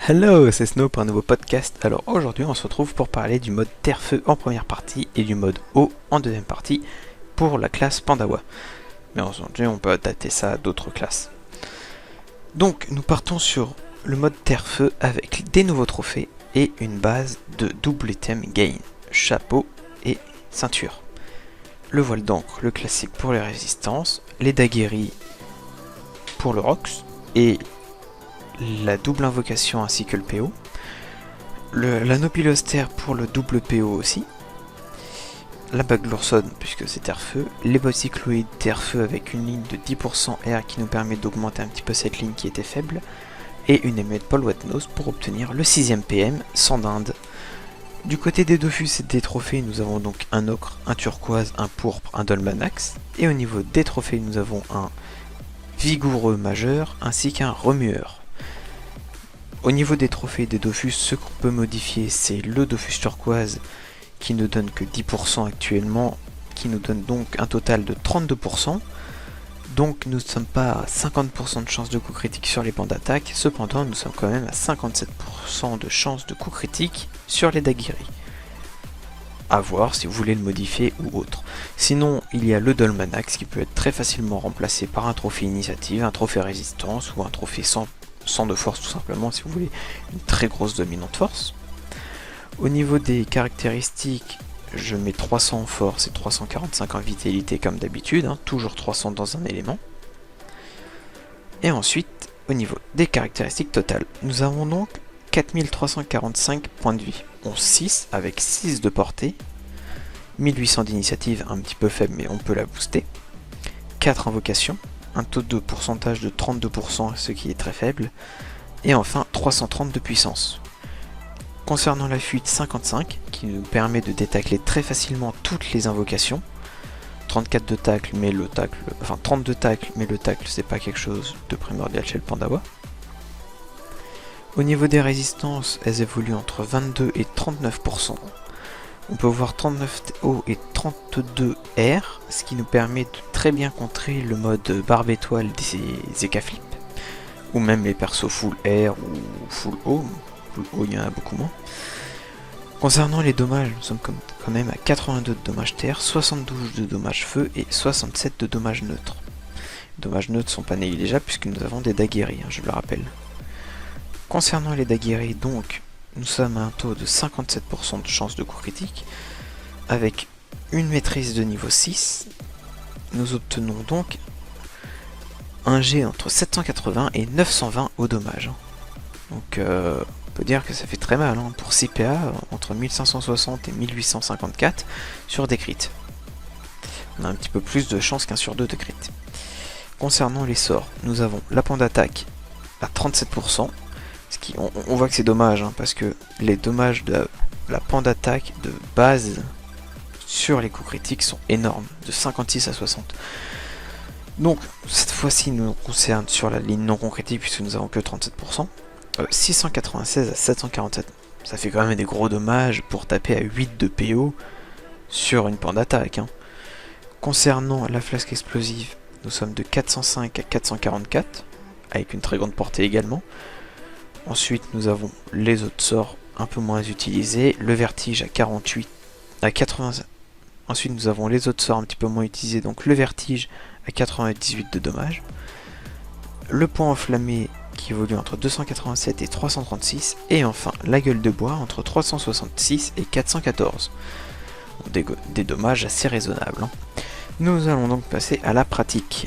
Hello, c'est Snow pour un nouveau podcast. Alors aujourd'hui on se retrouve pour parler du mode Terre-Feu en première partie et du mode Eau en deuxième partie pour la classe Pandawa. Mais aujourd'hui on peut adapter ça à d'autres classes. Donc nous partons sur le mode Terre-Feu avec des nouveaux trophées et une base de double item gain, chapeau et ceinture. Le voile d'encre, le classique pour les résistances, les daguerris pour le Rox et la double invocation ainsi que le PO, l'anneau pilostère pour le double PO aussi, la bague Lurson puisque c'est Terre-Feu, les bottes cycloïdes Terre-Feu avec une ligne de 10% air qui nous permet d'augmenter un petit peu cette ligne qui était faible, et une émette Paul Wetnose pour obtenir le 6ème PM sans dinde. Du côté des Dofus et des trophées, nous avons donc un ocre, un turquoise, un pourpre, un dolmanax, et au niveau des trophées nous avons un vigoureux majeur ainsi qu'un remueur. Au niveau des trophées des Dofus, ce qu'on peut modifier, c'est le Dofus turquoise qui ne donne que 10% actuellement, qui nous donne donc un total de 32%. Donc nous ne sommes pas à 50% de chance de coup critique sur les bancs d'attaque, cependant nous sommes quand même à 57% de chance de coup critique sur les daguerris. A voir si vous voulez le modifier ou autre. Sinon, il y a le Dolmanax qui peut être très facilement remplacé par un trophée initiative, un trophée résistance ou un trophée sans de force tout simplement si vous voulez une très grosse dominante force. Au niveau des caractéristiques, je mets 300 en force et 345 en vitalité comme d'habitude, toujours 300 dans un élément. Et ensuite, au niveau des caractéristiques totales, nous avons donc 4345 points de vie, 6 avec 6 de portée, 1800 d'initiative, un petit peu faible mais on peut la booster, 4 invocations, un taux de pourcentage de 32%, ce qui est très faible, et enfin 330 de puissance. Concernant la fuite 55, qui nous permet de détacler très facilement toutes les invocations, 34 de tacle, mais le tacle, enfin 32 tacles, mais le tacle c'est pas quelque chose de primordial chez le Pandawa. Au niveau des résistances, elles évoluent entre 22 et 39%. On peut voir 39 TO et 32 R, ce qui nous permet de très bien contrer le mode barbe étoile des Ekaflip, ou même les persos full R ou full O. Full O, il y en a beaucoup moins. Concernant les dommages, nous sommes quand même à 82 de dommages terre, 72 de dommages feu et 67 de dommages neutres. Les dommages neutres sont pas négligeables puisque nous avons des daguerris, je le rappelle. Concernant les daguerris, donc, nous sommes à un taux de 57% de chance de coup critique, avec une maîtrise de niveau 6, nous obtenons donc un G entre 780 et 920 au dommage. Donc on peut dire que ça fait très mal, pour 6 PA, entre 1560 et 1854 sur des crits. On a un petit peu plus de chance qu'un sur 2 de crit. Concernant les sorts, nous avons la pente d'attaque à 37%, on voit que c'est dommage, parce que les dommages de la pente d'attaque de base sur les coups critiques sont énormes, de 56 à 60. Donc cette fois-ci nous concerne sur la ligne non critique puisque nous avons que 37%, 696 à 747, ça fait quand même des gros dommages pour taper à 8 de PO sur une pente d'attaque. Concernant la flasque explosive, nous sommes de 405 à 444, avec une très grande portée également. Ensuite nous avons les autres sorts un peu moins utilisés, le vertige à 48 à 80. Ensuite nous avons les autres sorts un petit peu moins utilisés, donc le vertige à 98 de dommages, le point enflammé qui évolue entre 287 et 336, et enfin la gueule de bois entre 366 et 414. Des dommages assez raisonnables. Nous allons donc passer à la pratique,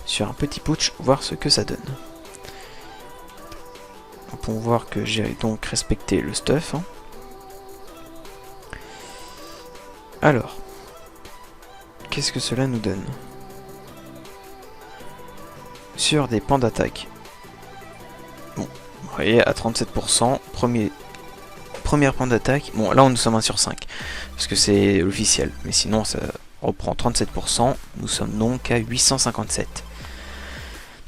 sur un petit putsch, voir ce que ça donne. Pour voir que j'ai donc respecté le stuff. Alors, qu'est-ce que cela nous donne? Sur des pans d'attaque. Bon, vous voyez, à 37%, première pan d'attaque. Bon, là, nous sommes 1 sur 5, parce que c'est officiel. Mais sinon, ça reprend 37%. Nous sommes donc à 857.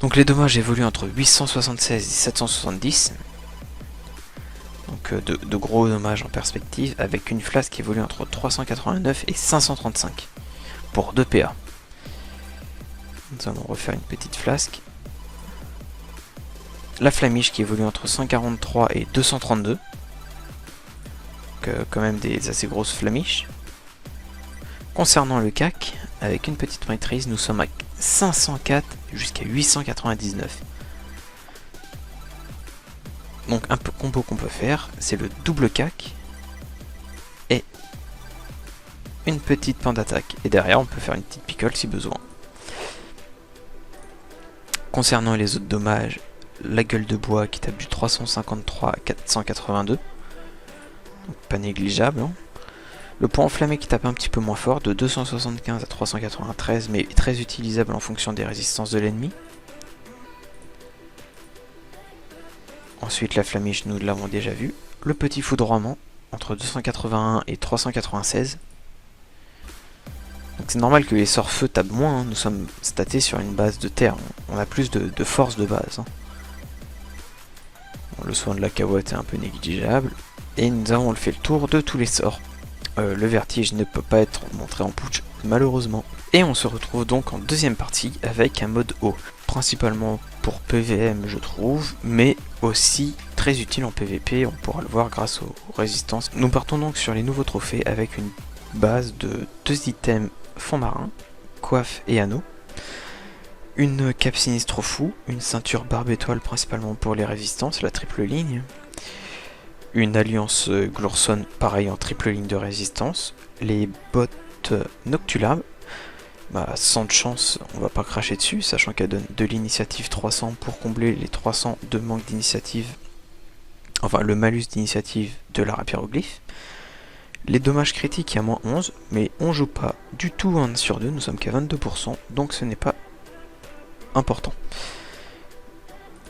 Donc les dommages évoluent entre 876 et 770. Donc de gros dommages en perspective, avec une flasque qui évolue entre 389 et 535 pour 2 PA. Nous allons refaire une petite flasque. La flamiche qui évolue entre 143 et 232. Donc quand même des assez grosses flamiches. Concernant le CAC, avec une petite maîtrise, nous sommes à 504 jusqu'à 899. Donc un combo qu'on peut faire, c'est le double CAC et une petite pointe d'attaque. Et derrière, on peut faire une petite pickle si besoin. Concernant les autres dommages, la gueule de bois qui tape du 353 à 482. Donc pas négligeable. Hein. Le point enflammé qui tape un petit peu moins fort, de 275 à 393, mais très utilisable en fonction des résistances de l'ennemi. Ensuite la flamiche, nous l'avons déjà vu. Le petit foudroiement, entre 281 et 396. Donc c'est normal que les sorts feu tapent moins, hein. Nous sommes statés sur une base de terre, on a plus de force de base. Hein. Bon, le soin de la cahuète est un peu négligeable. Et nous avons fait le tour de tous les sorts. Le vertige ne peut pas être montré en push, malheureusement. Et on se retrouve donc en deuxième partie avec un mode haut. Principalement pour PVM je trouve, mais aussi très utile en PVP, on pourra le voir grâce aux résistances. Nous partons donc sur les nouveaux trophées avec une base de 2 items fond marin, coiffe et anneau. Une cape sinistre fou, une ceinture barbe étoile principalement pour les résistances, la triple ligne. Une alliance Glorson, pareil en triple ligne de résistance. Les bottes Noctulab, sans de chance, on va pas cracher dessus, sachant qu'elle donne de l'initiative 300 pour combler les 300 de manque d'initiative. Enfin, le malus d'initiative de la rapyroglyphe. Les dommages critiques, il y a moins 11, mais on joue pas du tout 1 sur 2, nous sommes qu'à 22%, donc ce n'est pas important.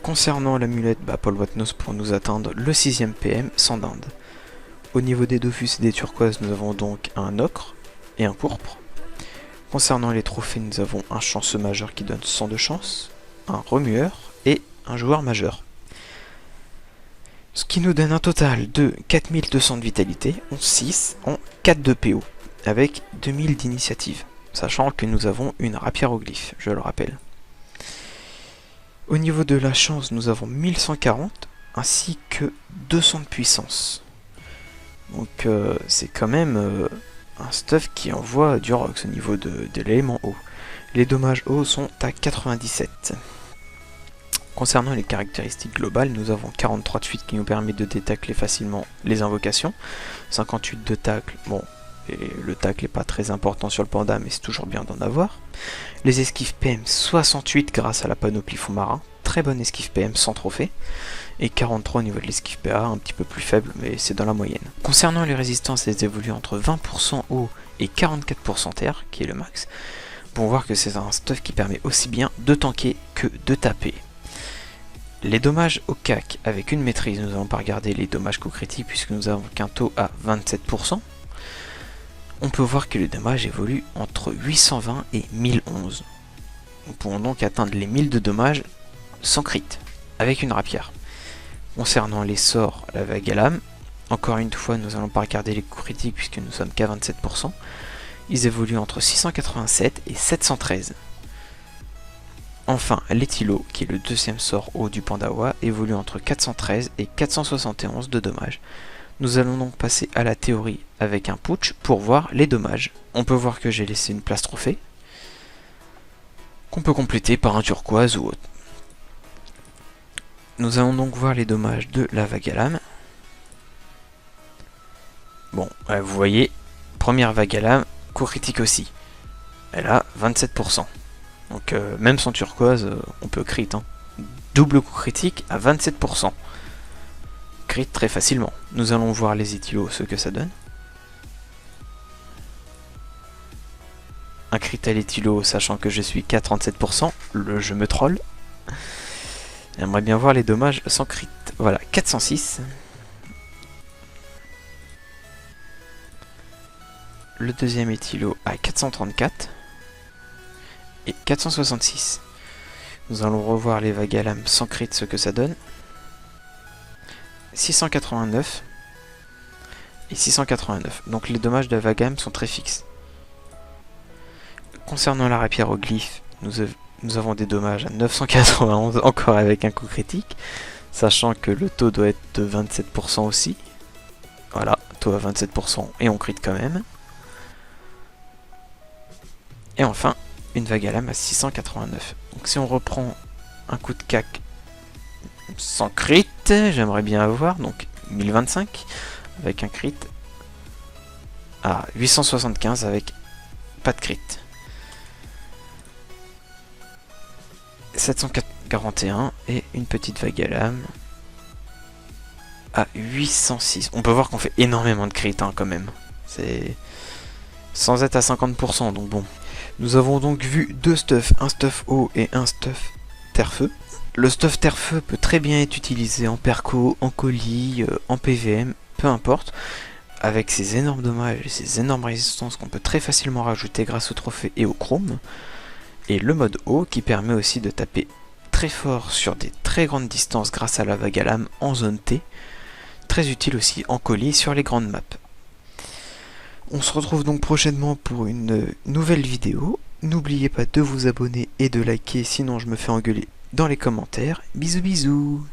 Concernant l'amulette, Paul Watnos pour nous atteindre le 6ème PM sans dinde. Au niveau des Dofus et des turquoises, nous avons donc un ocre et un pourpre. Concernant les trophées, nous avons un chanceux majeur qui donne 100 de chance, un remueur et un joueur majeur. Ce qui nous donne un total de 4200 de vitalité, 11-6 en 4 de PO, avec 2000 d'initiative, sachant que nous avons une rapyroglyphe, je le rappelle. Au niveau de la chance, nous avons 1140 ainsi que 200 de puissance. Donc c'est quand même un stuff qui envoie du rox au niveau de l'élément eau. Les dommages eau sont à 97. Concernant les caractéristiques globales, nous avons 43 de fuite qui nous permet de détacler facilement les invocations, 58 de tacle, bon, et le tacle n'est pas très important sur le panda, mais c'est toujours bien d'en avoir. Les esquives PM 68 grâce à la panoplie fond marin, très bonne esquive PM sans trophée, et 43 au niveau de l'esquive PA, un petit peu plus faible, mais c'est dans la moyenne. Concernant les résistances, elles évoluent entre 20% eau et 44% terre, qui est le max, pour voir que c'est un stuff qui permet aussi bien de tanker que de taper. Les dommages au CAC avec une maîtrise, nous n'allons pas regarder les dommages co-critiques puisque nous avons qu'un taux à 27%. On peut voir que les dommages évoluent entre 820 et 1011. Nous pouvons donc atteindre les 1000 de dommages sans crit, avec une rapière. Concernant les sorts, la vague à lame, encore une fois nous n'allons pas regarder les coups critiques puisque nous sommes qu'à 27%. Ils évoluent entre 687 et 713. Enfin, l'éthilo, qui est le deuxième sort haut du Pandawa, évolue entre 413 et 471 de dommages. Nous allons donc passer à la théorie avec un putsch pour voir les dommages. On peut voir que j'ai laissé une place trophée, qu'on peut compléter par un turquoise ou autre. Nous allons donc voir les dommages de la vague à lame. Bon, vous voyez, première vague à lame, coup critique aussi. Elle a 27%. Donc même sans turquoise, on peut crit. Hein. Double coup critique à 27%. Crit très facilement. Nous allons voir les éthylos, ce que ça donne. Un crit à l'éthylo, sachant que je suis qu'à 37%. Le jeu me troll. J'aimerais bien voir les dommages sans crit. Voilà, 406. Le deuxième éthylo à 434. Et 466. Nous allons revoir les vagues à lame sans crit, ce que ça donne. 689 et 689. Donc les dommages de la vague à lame sont très fixes. Concernant la rapyroglyphe, nous nous avons des dommages à 991 encore avec un coup critique, sachant que le taux doit être de 27% aussi. Voilà, taux à 27% et on crit quand même. Et enfin, une vague à lame à 689. Donc si on reprend un coup de cac sans crit, j'aimerais bien avoir, donc 1025 avec un crit à 875 avec pas de crit. 741 et une petite vague à lame à 806. On peut voir qu'on fait énormément de crit quand même. C'est sans être à 50%, donc bon. Nous avons donc vu deux stuffs, un stuff eau et un stuff terre-feu. Le stuff terre-feu peut très bien être utilisé en perco, en colis, en PVM, peu importe, avec ses énormes dommages et ses énormes résistances qu'on peut très facilement rajouter grâce au trophée et au chrome. Et le mode eau qui permet aussi de taper très fort sur des très grandes distances grâce à la vague à lame en zone T, très utile aussi en colis sur les grandes maps. On se retrouve donc prochainement pour une nouvelle vidéo. N'oubliez pas de vous abonner et de liker, sinon je me fais engueuler dans les commentaires. Bisous bisous.